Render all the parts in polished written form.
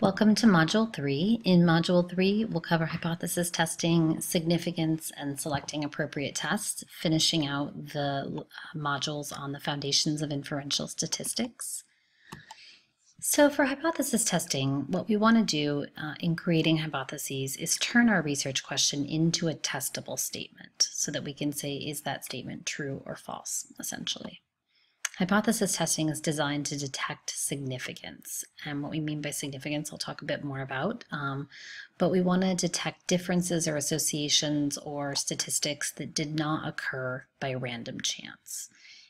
Welcome to Module 3. In Module 3, we'll cover hypothesis testing, significance, and selecting appropriate tests, finishing out the modules on the foundations of inferential statistics. So for hypothesis testing, what we want to do in creating hypotheses is turn our research question into a testable statement so that we can say, is that statement true or false, essentially. Hypothesis testing is designed to detect significance. And what we mean by significance, I'll talk a bit more about. But we want to detect differences or associations or statistics that did not occur by random chance.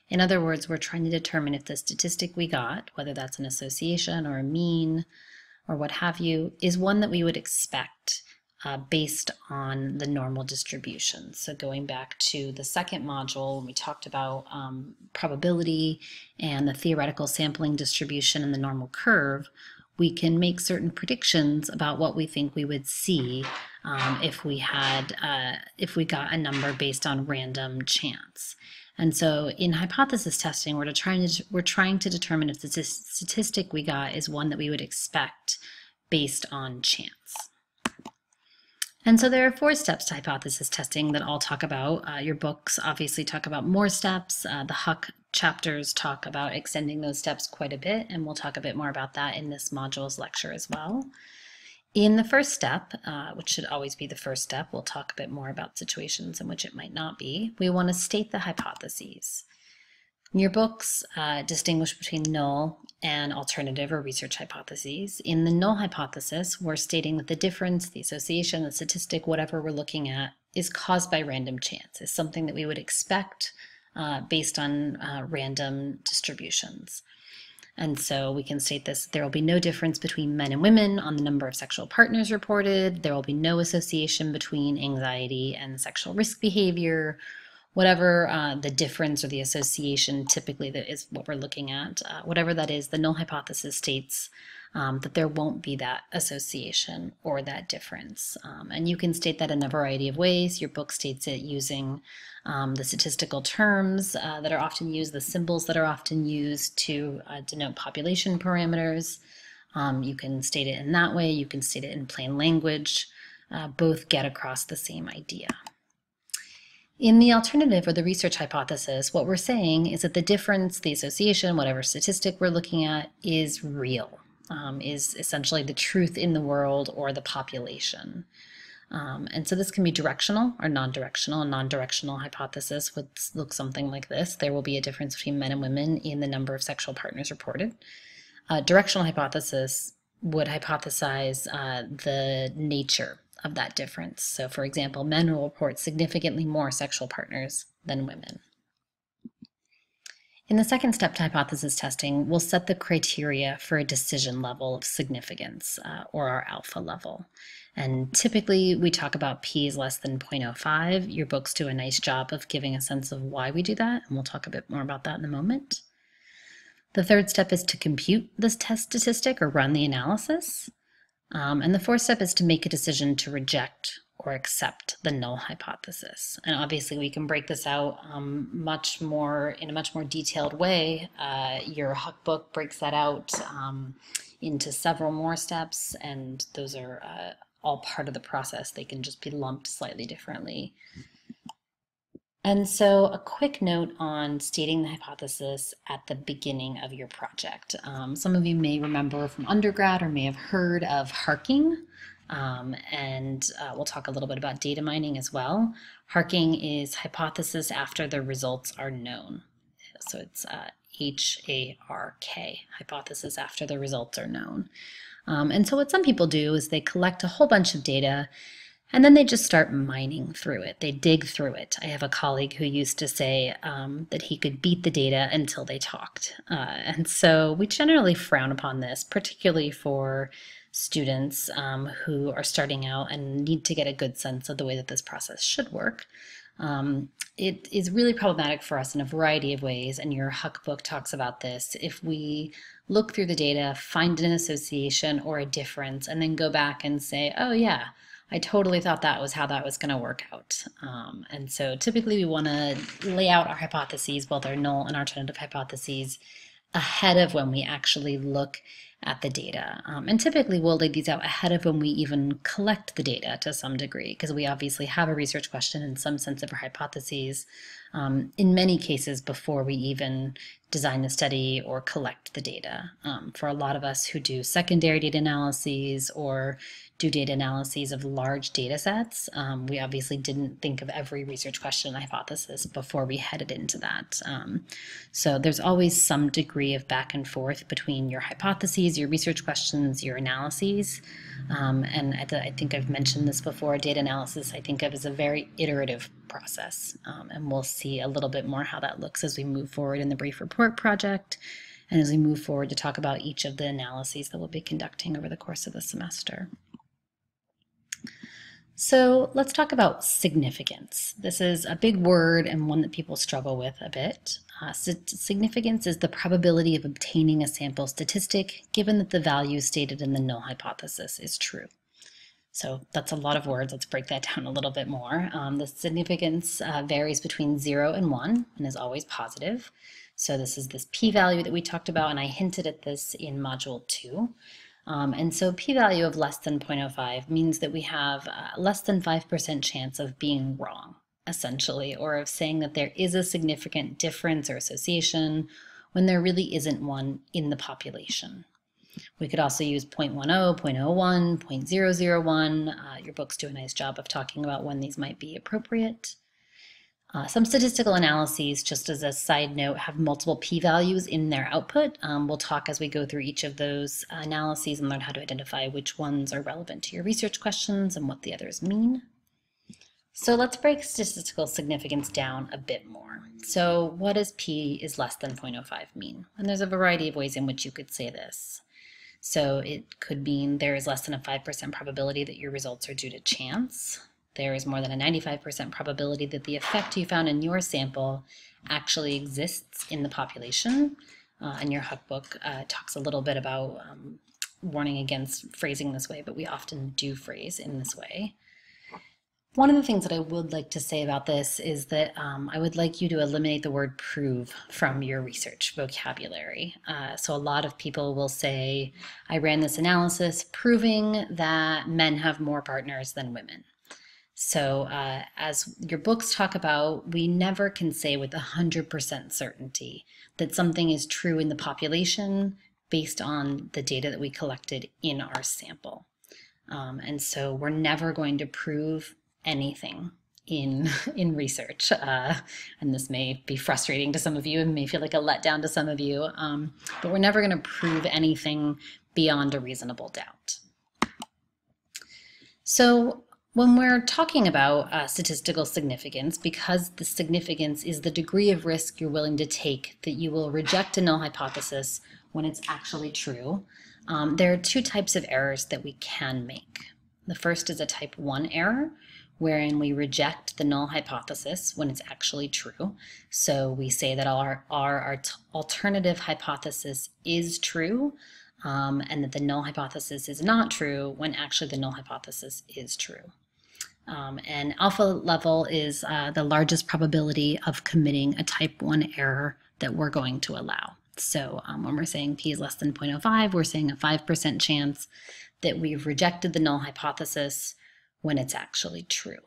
In other words, we're trying to determine if the statistic we got, whether that's an association or a mean or what have you, is one that we would expect based on the normal distribution. So going back to the second module, when we talked about probability and the theoretical sampling distribution and the normal curve, we can make certain predictions about what we think we would see if we got a number based on random chance. And so in hypothesis testing, we're trying to determine if the statistic we got is one that we would expect based on chance. And so there are 4 steps to hypothesis testing that I'll talk about. Your books obviously talk about more steps. The Huck chapters talk about extending those steps quite a bit, and we'll talk a bit more about that in this module's lecture as well. In the first step, which should always be the first step, we'll talk a bit more about situations in which it might not be. We want to state the hypotheses. Your books distinguish between null and alternative or research hypotheses. In the null hypothesis, we're stating that the difference, the association, the statistic, whatever we're looking at, is caused by random chance, is something that we would expect based on random distributions. And so we can state this: there will be no difference between men and women on the number of sexual partners reported. There will be no association between anxiety and sexual risk behavior. Whatever the difference or the association typically that is what we're looking at, whatever that is, the null hypothesis states that there won't be that association or that difference. And you can state that in a variety of ways. Your book states it using the statistical terms that are often used, the symbols that are often used to denote population parameters. You can state it in that way. You can state it in plain language. Both get across the same idea. In the alternative or the research hypothesis, what we're saying is that the difference, the association, whatever statistic we're looking at, is real, is essentially the truth in the world or the population. And so this can be directional or non-directional. A non-directional hypothesis would look something like this: there will be a difference between men and women in the number of sexual partners reported. A directional hypothesis would hypothesize the nature of that difference. So for example, men will report significantly more sexual partners than women. In the second step to hypothesis testing, we'll set the criteria for a decision level of significance, or our alpha level. And typically we talk about p is less than 0.05. Your books do a nice job of giving a sense of why we do that, and we'll talk a bit more about that in a moment. The third step is to compute this test statistic or run the analysis. And the fourth step is to make a decision to reject or accept the null hypothesis. And obviously we can break this out in a much more detailed way. Your Huck book breaks that out into several more steps, and those are all part of the process. They can just be lumped slightly differently. And so a quick note on stating the hypothesis at the beginning of your project. Some of you may remember from undergrad or may have heard of harking, and we'll talk a little bit about data mining as well. Harking is hypothesis after the results are known. So it's H-A-R-K, hypothesis after the results are known. And so what some people do is they collect a whole bunch of data and then they just start mining through it. They dig through it. I have a colleague who used to say that he could beat the data until they talked. And so we generally frown upon this, particularly for students who are starting out and need to get a good sense of the way that this process should work. It is really problematic for us in a variety of ways, and your Huck book talks about this. If we look through the data, find an association or a difference, and then go back and say, oh yeah, I totally thought that was how that was going to work out. And so typically we want to lay out our hypotheses, both our null and alternative hypotheses, ahead of when we actually look at the data. And typically we'll lay these out ahead of when we even collect the data to some degree, because we obviously have a research question and some sense of our hypotheses in many cases before we even design the study or collect the data. For a lot of us who do secondary data analyses or do data analyses of large data sets, we obviously didn't think of every research question and hypothesis before we headed into that. So there's always some degree of back and forth between your hypotheses, your research questions, your analyses. And I think I've mentioned this before, data analysis I think of as a very iterative process. And we'll see a little bit more how that looks as we move forward in the brief report project and as we move forward to talk about each of the analyses that we'll be conducting over the course of the semester. So let's talk about significance. This is a big word and one that people struggle with a bit. Significance is the probability of obtaining a sample statistic given that the value stated in the null hypothesis is true. So that's a lot of words. Let's break that down a little bit more. The significance varies between 0 and 1 and is always positive. So this is this p-value that we talked about, and I hinted at this in Module 2. And so p-value of less than 0.05 means that we have less than 5% chance of being wrong, essentially, or of saying that there is a significant difference or association when there really isn't one in the population. We could also use 0.10, 0.01, 0.001. Your books do a nice job of talking about when these might be appropriate. Some statistical analyses, just as a side note, have multiple p-values in their output. We'll talk as we go through each of those analyses and learn how to identify which ones are relevant to your research questions and what the others mean. So let's break statistical significance down a bit more. So what does p is less than 0.05 mean? And there's a variety of ways in which you could say this. So it could mean there is less than a 5% probability that your results are due to chance. There is more than a 95% probability that the effect you found in your sample actually exists in the population. And your Huck book talks a little bit about warning against phrasing this way, but we often do phrase in this way. One of the things that I would like to say about this is that I would like you to eliminate the word prove from your research vocabulary. So a lot of people will say, I ran this analysis proving that men have more partners than women. So as your books talk about, we never can say with 100% certainty that something is true in the population based on the data that we collected in our sample. And so we're never going to prove anything in research. And this may be frustrating to some of you and may feel like a letdown to some of you, but we're never going to prove anything beyond a reasonable doubt. So when we're talking about statistical significance, because the significance is the degree of risk you're willing to take that you will reject a null hypothesis when it's actually true, there are two types of errors that we can make. The first is a type 1 error, wherein we reject the null hypothesis when it's actually true. So we say that our alternative hypothesis is true, and that the null hypothesis is not true when actually the null hypothesis is true. And alpha level is the largest probability of committing a type 1 error that we're going to allow. So when we're saying p is less than 0.05, we're saying a 5% chance that we've rejected the null hypothesis when it's actually true.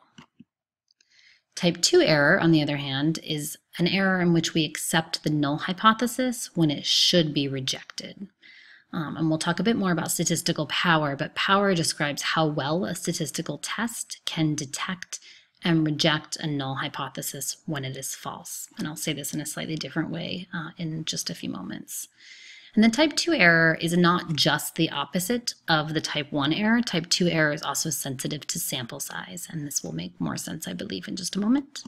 Type 2 error, on the other hand, is an error in which we accept the null hypothesis when it should be rejected. And we'll talk a bit more about statistical power, but power describes how well a statistical test can detect and reject a null hypothesis when it is false. And I'll say this in a slightly different way in just a few moments. And the type 2 error is not just the opposite of the type 1 error. Type 2 error is also sensitive to sample size, and this will make more sense, I believe, in just a moment.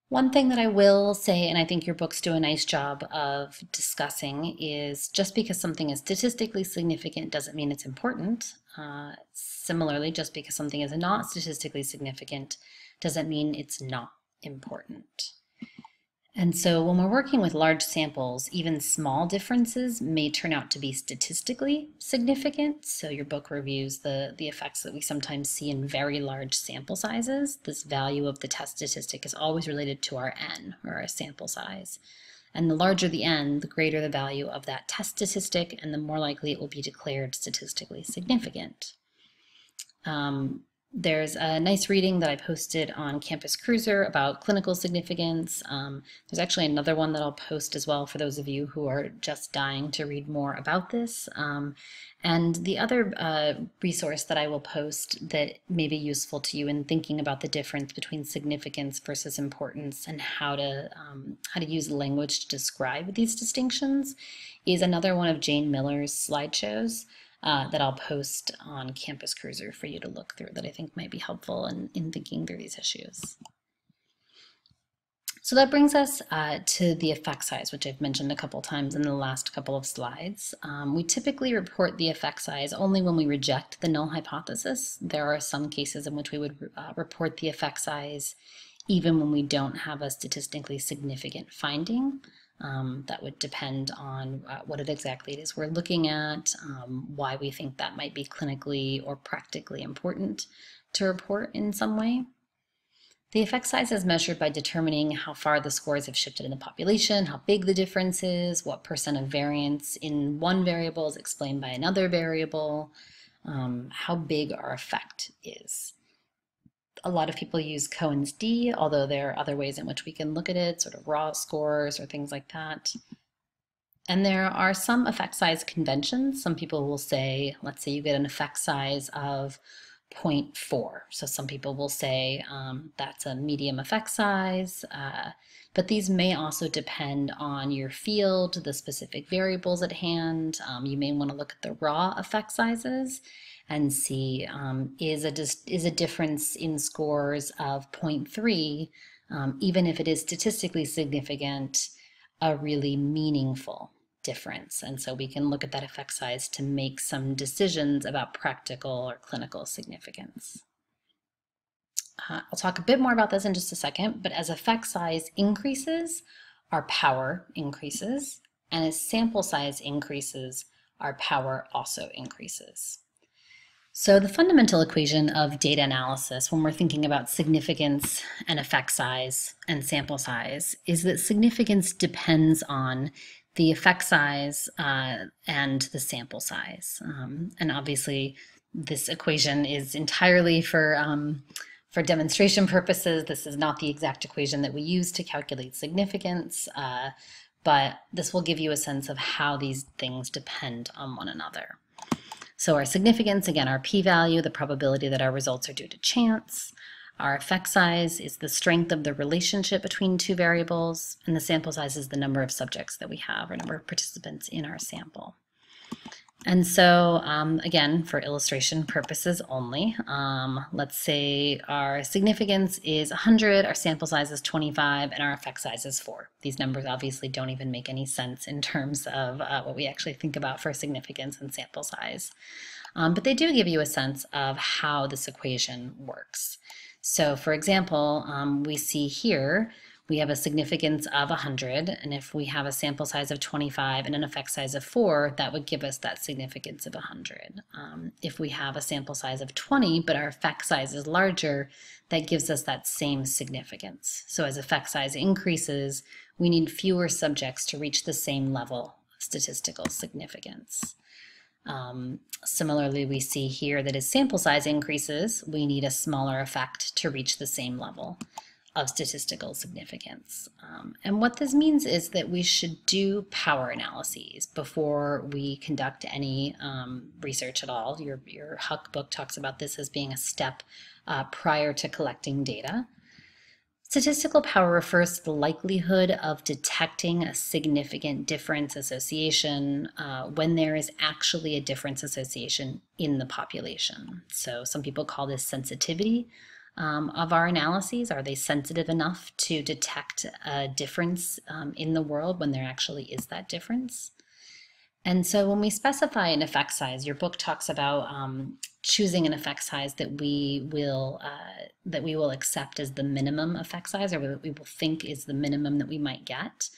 One thing that I will say, and I think your books do a nice job of discussing, is just because something is statistically significant doesn't mean it's important. Similarly, just because something is not statistically significant doesn't mean it's not important. And so when we're working with large samples, even small differences may turn out to be statistically significant. So your book reviews the effects that we sometimes see in very large sample sizes. This value of the test statistic is always related to our n, or our sample size. And the larger the n, the greater the value of that test statistic, and the more likely it will be declared statistically significant. There's a nice reading that I posted on Campus Cruiser about clinical significance. There's actually another one that I'll post as well for those of you who are just dying to read more about this. And the other resource that I will post that may be useful to you in thinking about the difference between significance versus importance and how to use language to describe these distinctions is another one of Jane Miller's slideshows. That I'll post on Campus Cruiser for you to look through that I think might be helpful in thinking through these issues. So that brings us to the effect size, which I've mentioned a couple times in the last couple of slides. We typically report the effect size only when we reject the null hypothesis. There are some cases in which we would report the effect size even when we don't have a statistically significant finding. That would depend on what exactly it is we're looking at, why we think that might be clinically or practically important to report in some way. The effect size is measured by determining how far the scores have shifted in the population, how big the difference is, what percent of variance in one variable is explained by another variable, how big our effect is. A lot of people use Cohen's d, although there are other ways in which we can look at it, sort of raw scores or things like that. And there are some effect size conventions. Some people will say, let's say you get an effect size of 0.4. So some people will say that's a medium effect size, but these may also depend on your field, the specific variables at hand. You may want to look at the raw effect sizes and see is a difference in scores of 0.3, even if it is statistically significant, a really meaningful difference. And so we can look at that effect size to make some decisions about practical or clinical significance. I'll talk a bit more about this in just a second, but as effect size increases, our power increases, and as sample size increases, our power also increases. So the fundamental equation of data analysis when we're thinking about significance and effect size and sample size is that significance depends on the effect size and the sample size. And obviously this equation is entirely for demonstration purposes. This is not the exact equation that we use to calculate significance, but this will give you a sense of how these things depend on one another. So our significance, again, our p-value, the probability that our results are due to chance. Our effect size is the strength of the relationship between two variables, and the sample size is the number of subjects that we have, or number of participants in our sample. And so, again, for illustration purposes only, let's say our significance is 100, our sample size is 25, and our effect size is 4. These numbers obviously don't even make any sense in terms of what we actually think about for significance and sample size. But they do give you a sense of how this equation works. So, for example, we see here, we have a significance of 100, and if we have a sample size of 25 and an effect size of 4, that would give us that significance of 100. If we have a sample size of 20, but our effect size is larger, that gives us that same significance. So as effect size increases, we need fewer subjects to reach the same level of statistical significance. Similarly, we see here that as sample size increases, we need a smaller effect to reach the same level of statistical significance. And what this means is that we should do power analyses before we conduct any research at all. Your Huck book talks about this as being a step prior to collecting data. Statistical power refers to the likelihood of detecting a significant difference association when there is actually a difference association in the population. So some people call this sensitivity of our analyses. Are they sensitive enough to detect a difference in the world when there actually is that difference? And so when we specify an effect size, your book talks about choosing an effect size that we will accept as the minimum effect size, or that we will think is the minimum that we might get.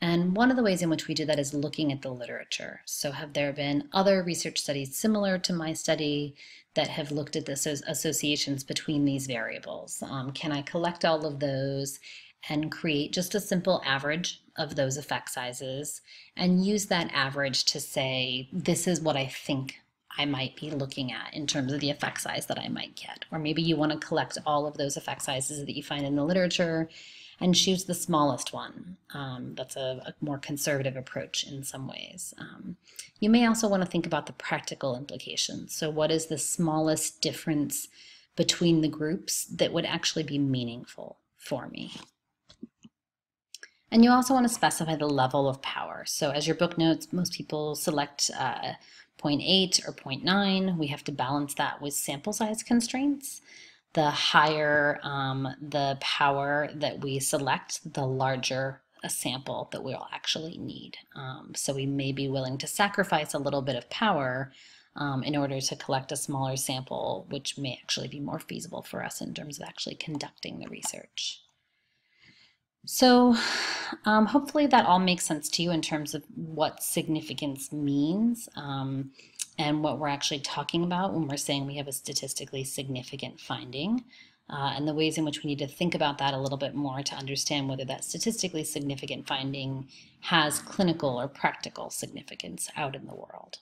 And one of the ways in which we do that is looking at the literature. So have there been other research studies similar to my study that have looked at the associations between these variables? Can I collect all of those and create just a simple average of those effect sizes and use that average to say, this is what I think I might be looking at in terms of the effect size that I might get. Or maybe you want to collect all of those effect sizes that you find in the literature and choose the smallest one. That's a more conservative approach in some ways. You may also want to think about the practical implications. So what is the smallest difference between the groups that would actually be meaningful for me? And you also want to specify the level of power. So as your book notes, most people select 0.8 or 0.9. We have to balance that with sample size constraints. The higher the power that we select, the larger a sample that we'll actually need. So we may be willing to sacrifice a little bit of power in order to collect a smaller sample, which may actually be more feasible for us in terms of actually conducting the research. So hopefully that all makes sense to you in terms of what significance means and what we're actually talking about when we're saying we have a statistically significant finding, and the ways in which we need to think about that a little bit more to understand whether that statistically significant finding has clinical or practical significance out in the world.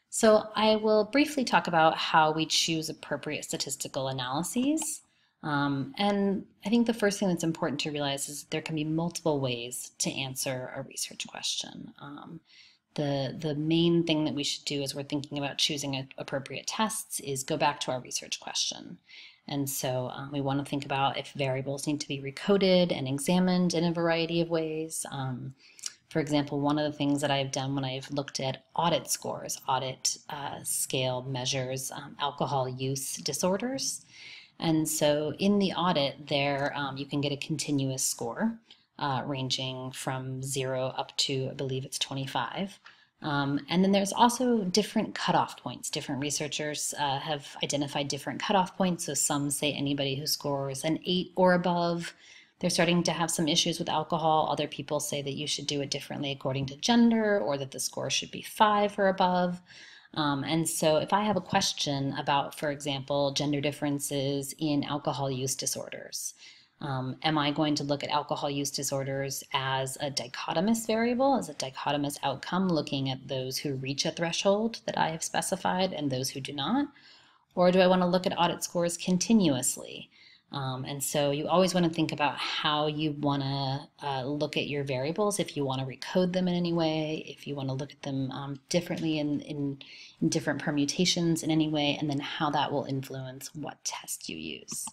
So I will briefly talk about how we choose appropriate statistical analyses. And I think the first thing that's important to realize is there can be multiple ways to answer a research question. The main thing that we should do as we're thinking about choosing appropriate tests is go back to our research question. And so we want to think about if variables need to be recoded and examined in a variety of ways. For example, one of the things that I've done when I've looked at audit scores, audit scale measures alcohol use disorders. And so in the audit there, you can get a continuous score ranging from 0 up to, I believe it's 25. And then there's also different cutoff points. Different researchers have identified different cutoff points. So some say anybody who scores an 8 or above, they're starting to have some issues with alcohol. Other people say that you should do it differently according to gender, or that the score should be 5 or above. And so if I have a question about, for example, gender differences in alcohol use disorders, am I going to look at alcohol use disorders as a dichotomous variable, as a dichotomous outcome, looking at those who reach a threshold that I have specified and those who do not? Or do I want to look at audit scores continuously? And so you always want to think about how you want to look at your variables, if you want to recode them in any way, if you want to look at them differently in different permutations in any way, and then how that will influence what test you use.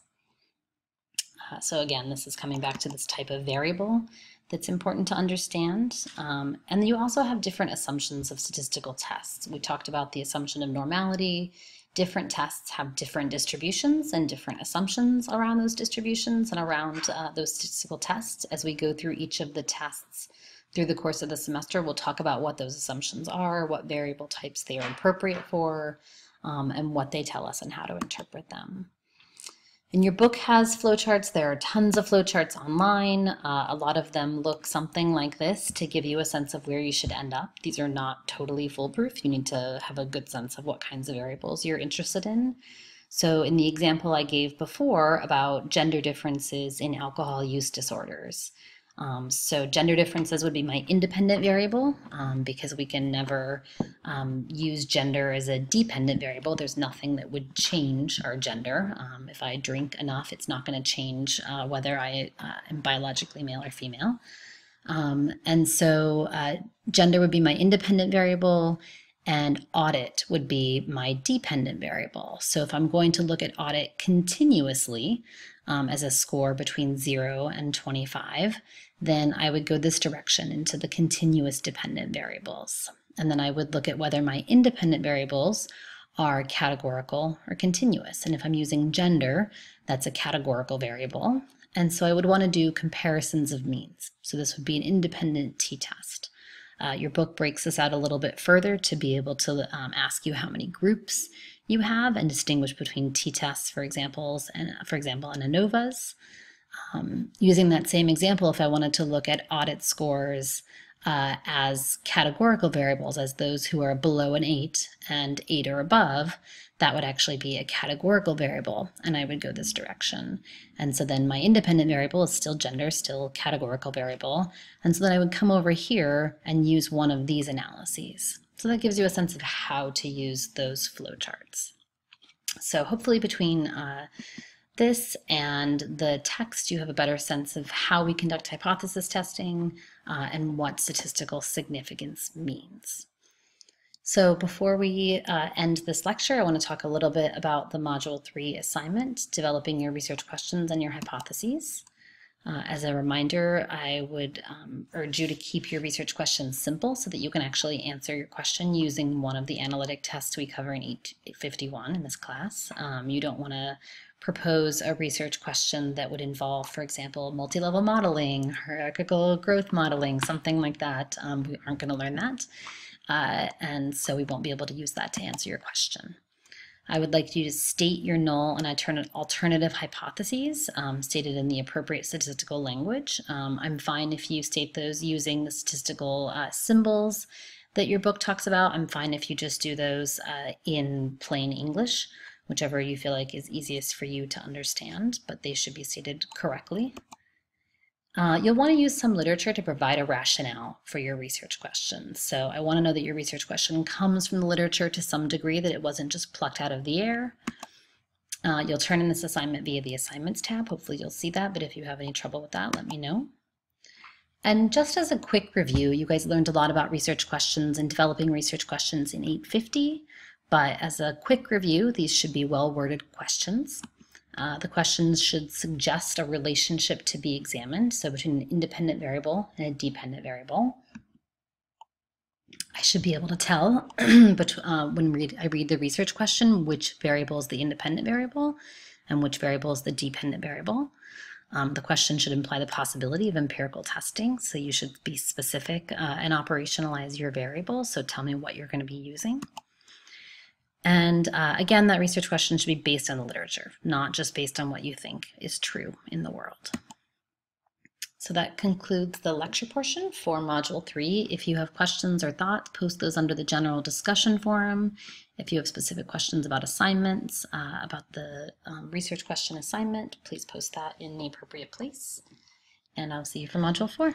So again, this is coming back to this type of variable that's important to understand. And you also have different assumptions of statistical tests. We talked about the assumption of normality. Different tests have different distributions and different assumptions around those distributions and around those statistical tests. As we go through each of the tests through the course of the semester, we'll talk about what those assumptions are, what variable types they are appropriate for, and what they tell us and how to interpret them. And your book has flowcharts. There are tons of flowcharts online. A lot of them look something like this to give you a sense of where you should end up. These are not totally foolproof. You need to have a good sense of what kinds of variables you're interested in. So in the example I gave before about gender differences in alcohol use disorders, so gender differences would be my independent variable because we can never use gender as a dependent variable. There's nothing that would change our gender. If I drink enough, it's not going to change whether I am biologically male or female. And so gender would be my independent variable, and audit would be my dependent variable. So if I'm going to look at audit continuously as a score between 0 and 25, then I would go this direction into the continuous dependent variables. And then I would look at whether my independent variables are categorical or continuous. And if I'm using gender, that's a categorical variable. And so I would want to do comparisons of means. So this would be an independent t-test. Your book breaks this out a little bit further to be able to ask you how many groups you have and distinguish between t-tests, for example, and ANOVAs. Using that same example, if I wanted to look at audit scores as categorical variables, as those who are below an 8 and 8 or above, that would actually be a categorical variable, and I would go this direction. And so then my independent variable is still gender, still categorical variable, and so then I would come over here and use one of these analyses. So that gives you a sense of how to use those flowcharts. So hopefully between this and the text, you have a better sense of how we conduct hypothesis testing and what statistical significance means. So before we end this lecture, I want to talk a little bit about the Module 3 assignment, developing your research questions and your hypotheses. As a reminder, I would urge you to keep your research questions simple so that you can actually answer your question using one of the analytic tests we cover in 851 in this class. You don't want to propose a research question that would involve, for example, multi-level modeling, hierarchical growth modeling, something like that. We aren't going to learn that, and so we won't be able to use that to answer your question. I would like you to state your null and alternative hypotheses stated in the appropriate statistical language. I'm fine if you state those using the statistical symbols that your book talks about. I'm fine if you just do those in plain English, whichever you feel like is easiest for you to understand, but they should be stated correctly. You'll want to use some literature to provide a rationale for your research questions. So I want to know that your research question comes from the literature to some degree, that it wasn't just plucked out of the air. You'll turn in this assignment via the Assignments tab. Hopefully you'll see that, but if you have any trouble with that, let me know. And just as a quick review, you guys learned a lot about research questions and developing research questions in 850, but as a quick review, these should be well-worded questions. The questions should suggest a relationship to be examined, so between an independent variable and a dependent variable. I should be able to tell when I read the research question which variable is the independent variable and which variable is the dependent variable. The question should imply the possibility of empirical testing, so you should be specific and operationalize your variable, so tell me what you're going to be using. And again, that research question should be based on the literature, not just based on what you think is true in the world. So that concludes the lecture portion for Module 3. If you have questions or thoughts, post those under the general discussion forum. If you have specific questions about assignments, about the research question assignment, please post that in the appropriate place. And I'll see you for Module 4.